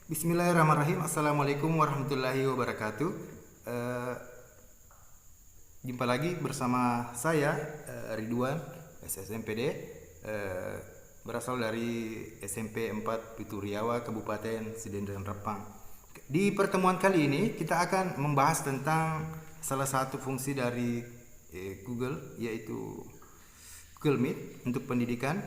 Bismillahirrahmanirrahim. Assalamualaikum warahmatullahi wabarakatuh. Eh, Jumpa lagi bersama saya Ridwan SSMPD, berasal dari SMP 4 Pituriawa, Kabupaten Sidendang Repang. Di pertemuan kali ini kita akan membahas tentang salah satu fungsi dari Google, yaitu Google Meet untuk pendidikan.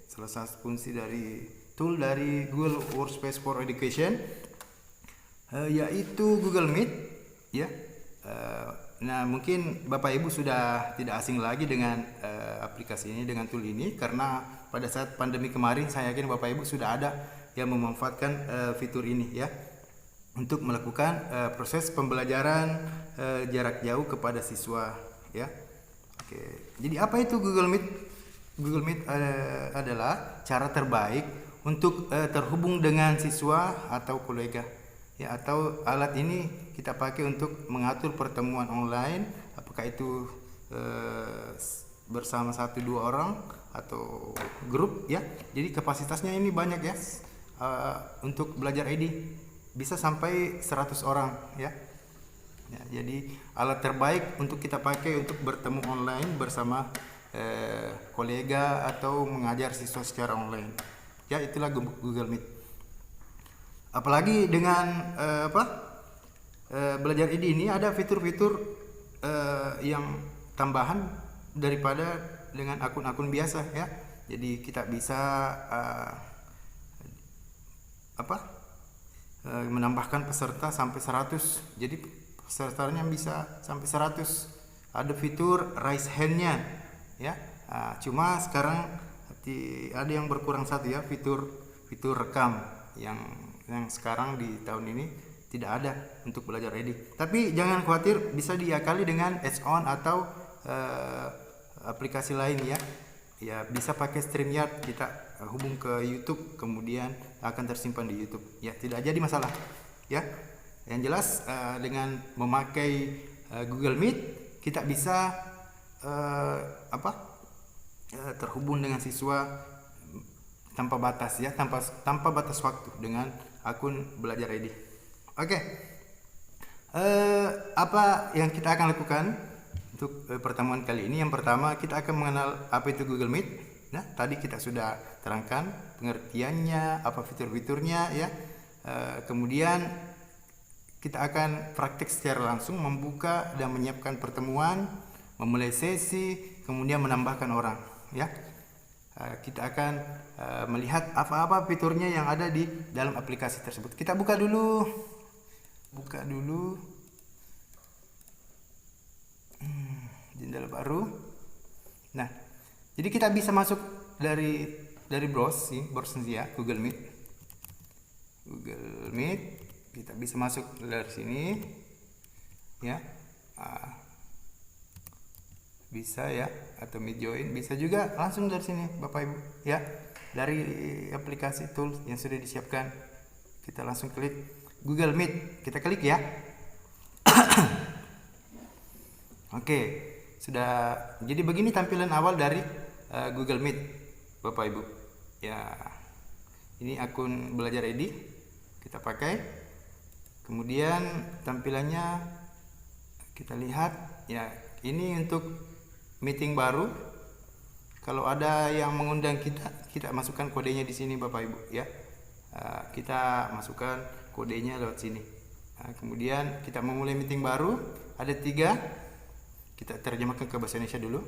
Salah satu fungsi dari tool dari Google Workspace for Education, yaitu Google Meet, ya. Nah, mungkin Bapak Ibu sudah tidak asing lagi dengan aplikasi ini, dengan tool ini, karena pada saat pandemi kemarin saya yakin Bapak Ibu sudah ada yang memanfaatkan fitur ini, ya, untuk melakukan proses pembelajaran jarak jauh kepada siswa, ya. Oke, jadi apa itu Google Meet? Google Meet adalah cara terbaik untuk terhubung dengan siswa atau kolega, ya, atau alat ini kita pakai untuk mengatur pertemuan online, apakah itu bersama 1-2 orang atau grup, ya. Jadi kapasitasnya ini banyak, ya. Untuk belajar ID bisa sampai 100 orang, ya. Ya, jadi alat terbaik untuk kita pakai untuk bertemu online bersama kolega atau mengajar siswa secara online, ya. Itulah Google Meet. Apalagi dengan belajar ID ini ada fitur-fitur yang tambahan daripada dengan akun-akun biasa, ya. Jadi kita bisa menambahkan peserta sampai 100. Jadi pesertanya bisa sampai 100. Ada fitur raise hand-nya, ya. Cuma sekarang ada yang berkurang satu, ya, fitur rekam yang sekarang di tahun ini tidak ada untuk belajar ID. Tapi jangan khawatir, bisa diakali dengan add-on atau aplikasi lain, ya. Ya, bisa pakai StreamYard, kita hubung ke YouTube, kemudian akan tersimpan di YouTube. Ya, tidak jadi masalah, ya. Yang jelas dengan memakai Google Meet kita bisa terhubung dengan siswa tanpa batas, ya, tanpa batas waktu dengan akun belajar ID. Oke. Apa yang kita akan lakukan untuk pertemuan kali ini? Yang pertama, kita akan mengenal apa itu Google Meet. Nah, tadi kita sudah terangkan pengertiannya, apa fitur-fiturnya, ya. Kemudian kita akan praktik secara langsung, membuka dan menyiapkan pertemuan, memulai sesi, kemudian menambahkan orang, ya. Kita akan melihat apa-apa fiturnya yang ada di dalam aplikasi tersebut. Kita buka dulu jendela baru. Nah, jadi kita bisa masuk dari browse ya, Google Meet. Kita bisa masuk dari sini, ya. Bisa, ya, atau Meet Join, bisa juga langsung dari sini Bapak Ibu, ya, dari aplikasi tools yang sudah disiapkan. Kita langsung klik Google Meet, kita klik, ya. Oke, sudah. Jadi begini tampilan awal dari Google Meet, Bapak Ibu, ya. Ini akun belajar ID kita pakai. Kemudian tampilannya kita lihat, ya. Ini untuk meeting baru. Kalau ada yang mengundang kita masukkan kodenya di sini, Bapak Ibu, ya. Kita masukkan kodenya lewat sini. Kemudian kita memulai meeting baru, ada 3. Kita terjemahkan ke bahasa Indonesia dulu.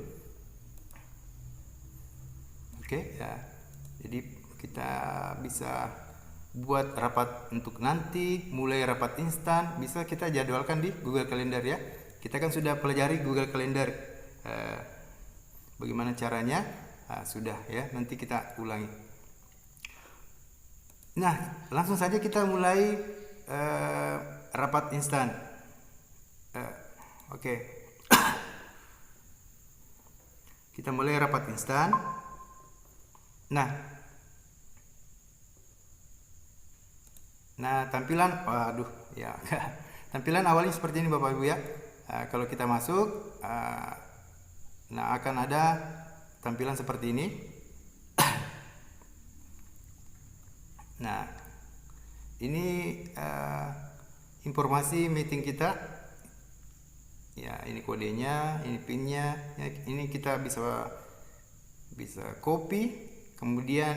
Oke, ya. Jadi kita bisa buat rapat untuk nanti, mulai rapat instan, bisa kita jadwalkan di Google Calendar, ya. Kita kan sudah pelajari Google Calendar, bagaimana caranya, sudah, ya. Nanti kita ulangi. Nah, langsung saja kita mulai rapat instan. Oke. Kita mulai rapat instan. Nah, tampilan, ya. Tampilan awalnya seperti ini, Bapak Ibu, ya. Kalau kita masuk, akan ada tampilan seperti ini. Nah, ini informasi meeting kita. Ya, ini kodenya, ini pinnya. Ya, ini kita bisa copy, kemudian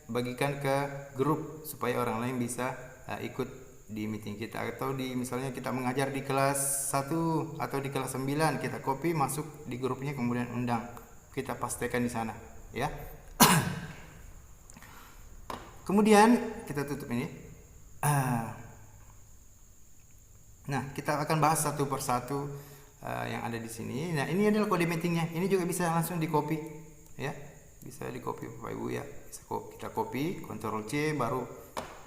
bagikan ke grup supaya orang lain bisa ikut di meeting kita. Atau misalnya kita mengajar di kelas 1 atau di kelas 9, kita copy masuk di grupnya, kemudian undang, kita pastikan di sana ya. Kemudian kita tutup ini. Nah, kita akan bahas satu persatu yang ada di sini. Nah, ini adalah kode meetingnya. Ini juga bisa langsung di copy ya, bisa di copy Bapak Ibu ya. Bisa kita copy, Ctrl C, baru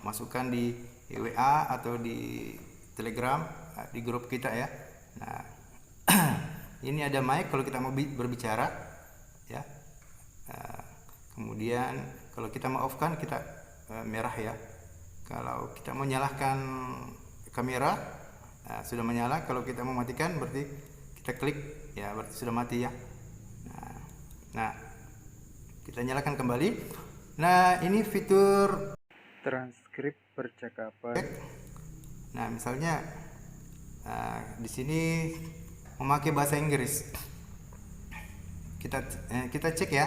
masukkan di WA atau di Telegram, di grup kita ya. Nah, ini ada mic kalau kita mau berbicara ya. Kemudian kalau kita mau off kan kita merah ya. Kalau kita mau nyalakan kamera, sudah menyala. Kalau kita mau matikan berarti kita klik ya, berarti sudah mati ya. Nah, kita nyalakan kembali. Nah, ini fitur transkrip percakapan. Nah, misalnya di sini memakai bahasa Inggris. Kita cek ya.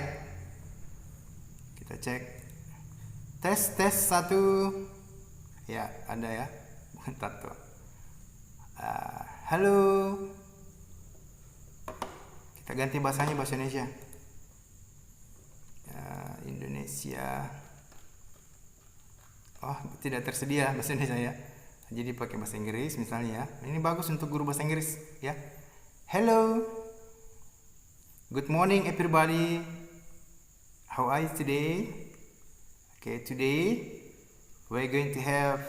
Kita cek. Tes 1. Ya, ada ya. Bentar tuh. Halo. Kita ganti bahasanya bahasa Indonesia. Indonesia. Oh, tidak tersedia bahasa Indonesia ya. Jadi pakai bahasa Inggris misalnya ya. Ini bagus untuk guru bahasa Inggris ya. Hello. Good morning everybody. How are you today? Okay, today we're going to have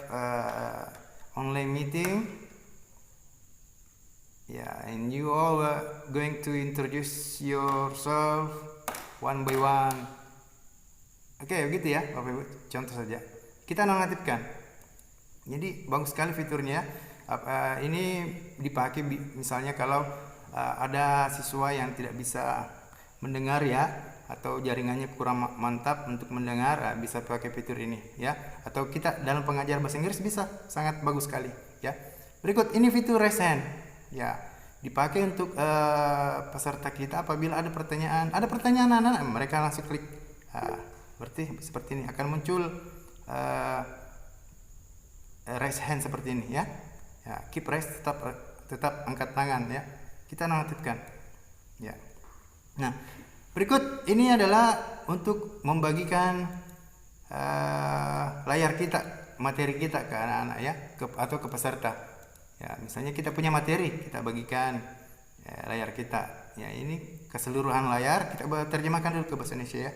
online meeting. Yeah, and you all are going to introduce yourself one by one. Oke, begitu ya Bapak Ibu. Contoh saja. Kita nonaktifkan. Jadi bagus sekali fiturnya. Ini dipakai misalnya kalau ada siswa yang tidak bisa mendengar ya, atau jaringannya kurang mantap untuk mendengar, bisa pakai fitur ini ya. Atau kita dalam pengajar bahasa Inggris bisa, sangat bagus sekali ya. Berikut ini fitur raise hand ya, dipakai untuk peserta kita apabila ada pertanyaan anak-anak, mereka langsung klik. Berarti seperti ini akan muncul raise hand seperti ini ya. Ya, keep raise, tetap angkat tangan ya. Kita nonaktifkan ya. Nah, berikut ini adalah untuk membagikan layar kita, materi kita ke anak-anak ya, atau ke peserta. Ya, misalnya kita punya materi, kita bagikan layar kita. Ya, ini keseluruhan layar, kita terjemahkan dulu ke bahasa Indonesia ya.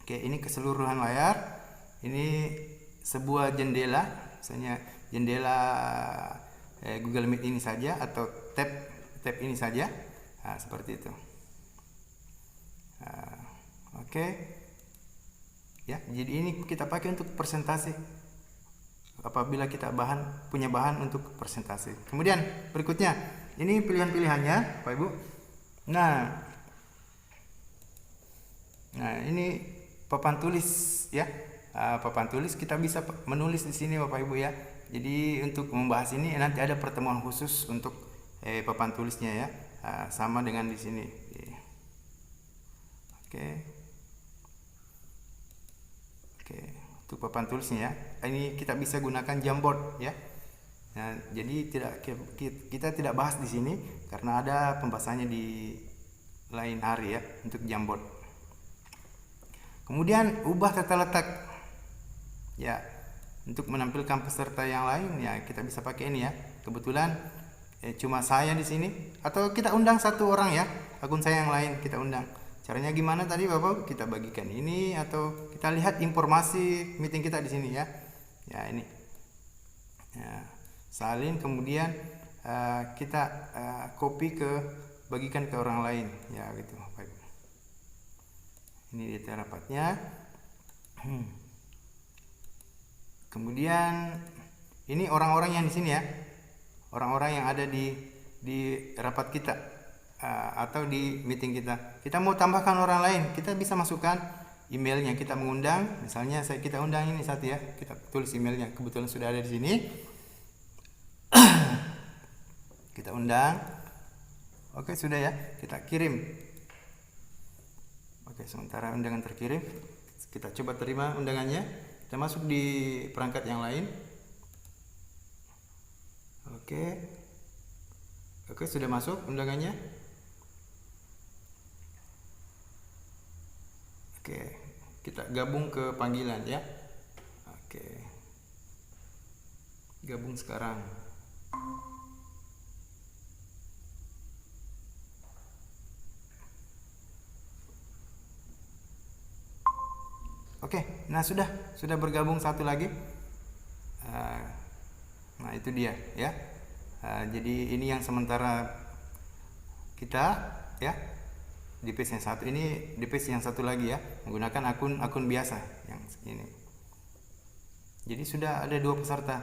Oke, ini keseluruhan layar. Ini sebuah jendela, misalnya jendela Google Meet ini saja, atau tab ini saja. Nah, seperti itu. Oke. Ya, jadi ini kita pakai untuk presentasi. Apabila kita punya bahan untuk presentasi. Kemudian berikutnya, ini pilihan-pilihannya, Pak Ibu. Nah, ini papan tulis ya. Papan tulis kita bisa menulis di sini Bapak Ibu ya. Jadi untuk membahas ini nanti ada pertemuan khusus untuk papan tulisnya ya. Sama dengan di sini. Oke, untuk papan tulisnya ya. Ini kita bisa gunakan Jamboard ya. Nah, jadi kita tidak bahas di sini karena ada pembahasannya di lain hari ya untuk Jamboard. Kemudian ubah tata letak. Ya, untuk menampilkan peserta yang lain ya kita bisa pakai ini ya. Kebetulan cuma saya di sini, atau kita undang satu orang ya, akun saya yang lain kita undang. Caranya gimana tadi Bapak? Kita bagikan ini, atau kita lihat informasi meeting kita di sini ya. Ya, ini. Ya, salin, kemudian kita copy bagikan ke orang lain ya gitu Bapak. Ini detail rapatnya. Kemudian ini orang-orang yang di sini ya, orang-orang yang ada di rapat kita atau di meeting kita. Kita mau tambahkan orang lain, kita bisa masukkan emailnya kita mengundang. Misalnya kita undang ini satu ya, kita tulis emailnya, kebetulan sudah ada di sini. Kita undang. Oke, sudah ya, kita kirim. Oke, sementara undangan terkirim, kita coba terima undangannya. Kita masuk di perangkat yang lain. Oke, sudah masuk undangannya. Oke, kita gabung ke panggilan ya. Oke, gabung sekarang. Oke, nah sudah bergabung satu lagi. Nah itu dia ya. Jadi ini yang sementara kita ya. Di page yang satu ini, di page yang satu lagi ya, menggunakan akun biasa yang ini. Jadi sudah ada 2 peserta.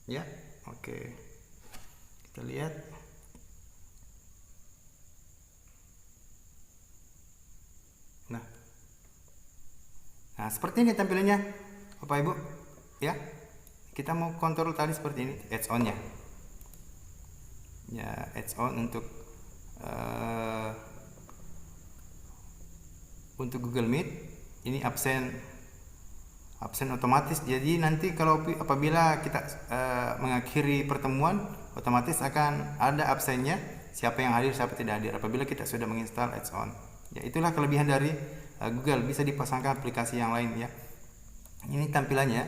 Ya, oke. Kita lihat. Nah, seperti ini tampilannya, Bapak Ibu. Ya, kita mau kontrol tadi seperti ini, add-on-nya. Ya, add-on untuk Google Meet ini absen otomatis. Jadi nanti apabila kita mengakhiri pertemuan, otomatis akan ada absennya, siapa yang hadir siapa tidak hadir apabila kita sudah menginstal add-on. Ya, itulah kelebihan dari Google, bisa dipasangkan aplikasi yang lain ya. Ini tampilannya.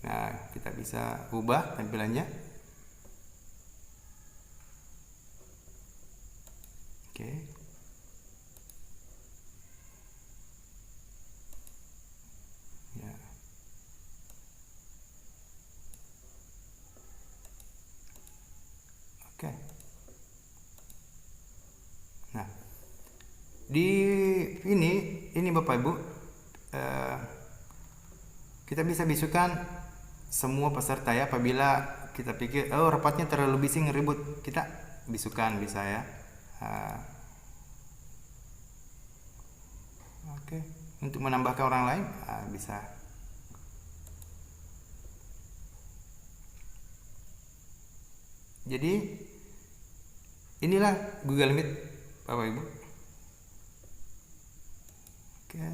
Nah, kita bisa ubah tampilannya. Oke. Ya. Oke. Nah, di ini Bapak Ibu, kita bisa bisukan semua peserta ya. Apabila kita pikir rapatnya terlalu bising ribut, kita bisukan bisa ya. Oke, untuk menambahkan orang lain bisa. Jadi inilah Google Meet Bapak Ibu. Oke.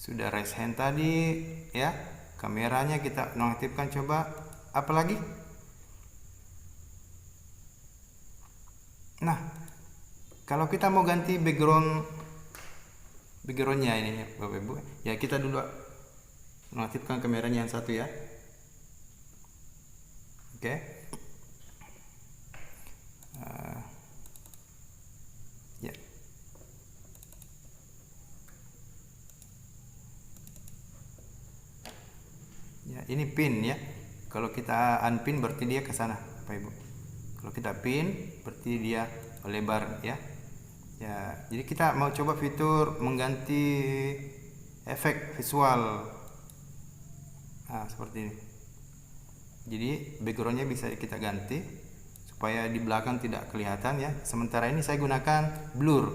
Sudah raise hand tadi ya. Kameranya kita nonaktifkan, coba apalagi. Nah, kalau kita mau ganti backgroundnya ini ya Bapak Ibu, ya kita dulu nonaktifkan kameranya yang satu ya. Oke. Ya. Ya, ini pin ya. Kalau kita unpin berarti dia ke sana, Bapak Ibu. Kalau kita pin berarti dia melebar ya. Ya, jadi kita mau coba fitur mengganti efek visual. Nah, seperti ini. Jadi backgroundnya bisa kita ganti supaya di belakang tidak kelihatan ya. Sementara ini saya gunakan blur.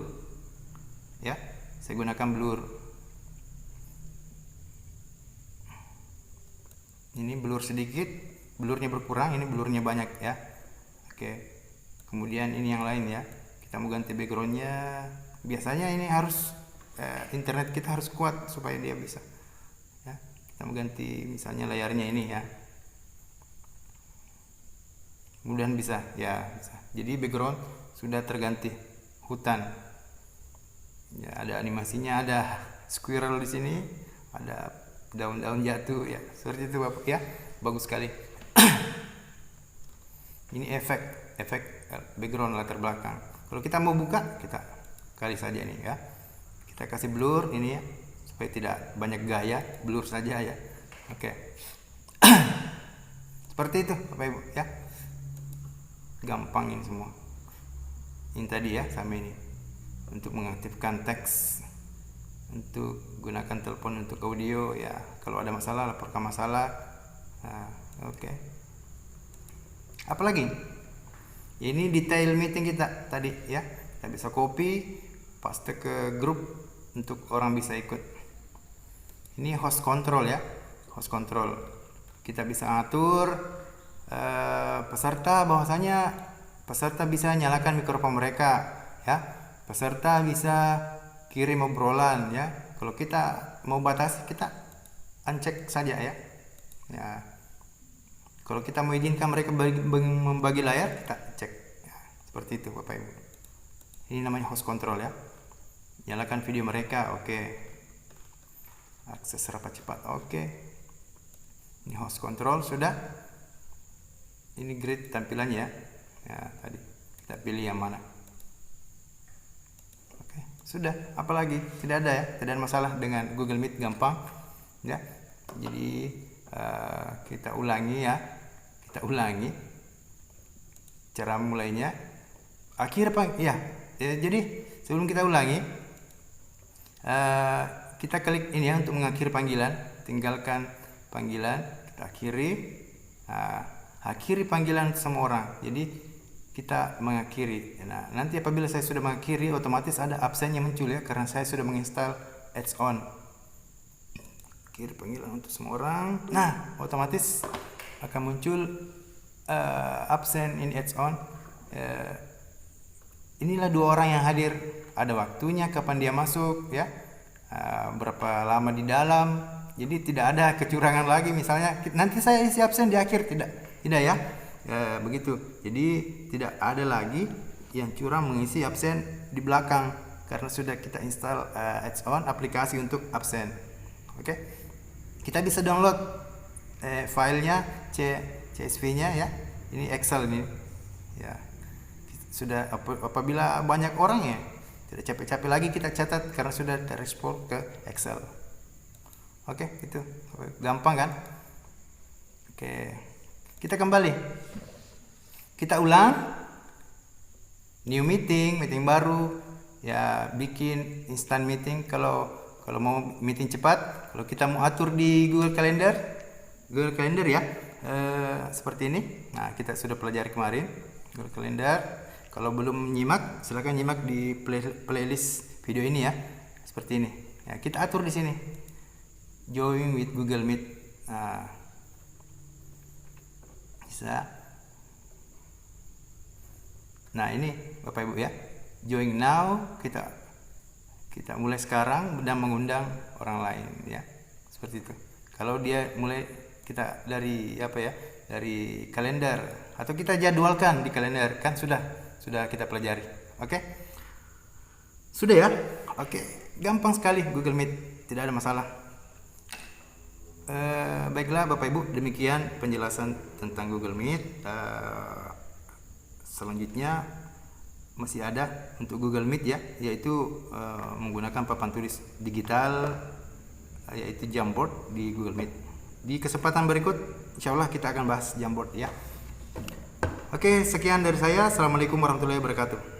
Ya, saya gunakan blur. Ini blur sedikit, blurnya berkurang, ini blurnya banyak ya. Oke. Kemudian ini yang lain ya. Kita mau ganti backgroundnya. Biasanya ini harus internet kita harus kuat supaya dia bisa. Ya. Kita mau ganti misalnya layarnya ini ya. Kemudian bisa ya, bisa. Jadi background sudah terganti hutan. Ya, ada animasinya, ada squirrel di sini, ada daun-daun jatuh ya, seperti itu Bapak ya. Bagus sekali. Ini efek background latar belakang. Kalau kita mau buka, kita kali saja ini ya. Kita kasih blur ini ya, supaya tidak banyak gaya, blur saja ya. Oke. Seperti itu Bapak Ibu ya. Gampang ini semua. Ini tadi ya, sama ini. Untuk mengaktifkan teks, untuk gunakan telepon untuk audio ya. Kalau ada masalah, laporkan masalah. Nah, oke. Apalagi? Ini detail meeting kita tadi ya. Kita bisa copy, paste ke grup untuk orang bisa ikut. Ini host control ya, host control. Kita bisa atur peserta, bahwasanya peserta bisa nyalakan mikrofon mereka ya. Peserta bisa kirim obrolan ya. Kalau kita mau batasi, kita uncheck saja ya. Ya. Kalau kita mau izinkan mereka membagi layar, kita cek ya, seperti itu Bapak Ibu. Ini namanya host control ya. Nyalakan video mereka, oke. Akses rapat cepat, oke. Ini host control sudah. Ini grid tampilannya ya. Ya, tadi kita pilih yang mana. Oke, sudah. Apalagi tidak ada ya, tidak ada masalah dengan Google Meet, gampang ya. Jadi kita ulangi ya. Kita ulangi cara mulainya. Jadi sebelum kita ulangi, kita klik ini ya untuk mengakhiri panggilan. Tinggalkan panggilan, kita akhiri. Akhiri panggilan semua orang. Jadi kita mengakhiri. Nah, nanti apabila saya sudah mengakhiri, otomatis ada absennya muncul ya, karena saya sudah menginstal add-on. Akhiri panggilan untuk semua orang. Nah, otomatis akan muncul absen in add-on. Inilah 2 orang yang hadir. Ada waktunya, kapan dia masuk ya, berapa lama di dalam. Jadi tidak ada kecurangan lagi. Misalnya nanti saya isi absen di akhir, tidak ya. Begitu. Jadi tidak ada lagi yang curang mengisi absen di belakang, karena sudah kita install add-on aplikasi untuk absen. Oke. Kita bisa download filenya, CSV-nya ya. Ini Excel ini. Ya. Sudah apabila banyak orang ya, tidak capek-capek lagi kita catat karena sudah terexport ke Excel. Oke, itu gampang kan? Oke. Kita kembali. Kita ulang. New meeting baru. Ya, bikin instant meeting kalau mau meeting cepat. Kalau kita mau atur di Google Calendar ya, seperti ini. Nah, kita sudah pelajari kemarin Google Calendar. Kalau belum nyimak, silakan nyimak di playlist video ini ya. Seperti ini. Ya, kita atur di sini. Join with Google Meet. Nah, bisa. Nah, ini Bapak Ibu ya. Join now, kita mulai sekarang dan mengundang orang lain ya. Seperti itu. Kalau dia mulai kita dari dari kalender, atau kita jadwalkan di kalender, kan sudah kita pelajari. Oke. Sudah ya? Oke. Gampang sekali Google Meet, tidak ada masalah. Baiklah Bapak Ibu, demikian penjelasan tentang Google Meet. Selanjutnya masih ada untuk Google Meet ya, yaitu menggunakan papan tulis digital, yaitu Jamboard di Google Meet. Di kesempatan berikut insyaallah kita akan bahas Jamboard ya. Oke, sekian dari saya. Assalamualaikum warahmatullahi wabarakatuh.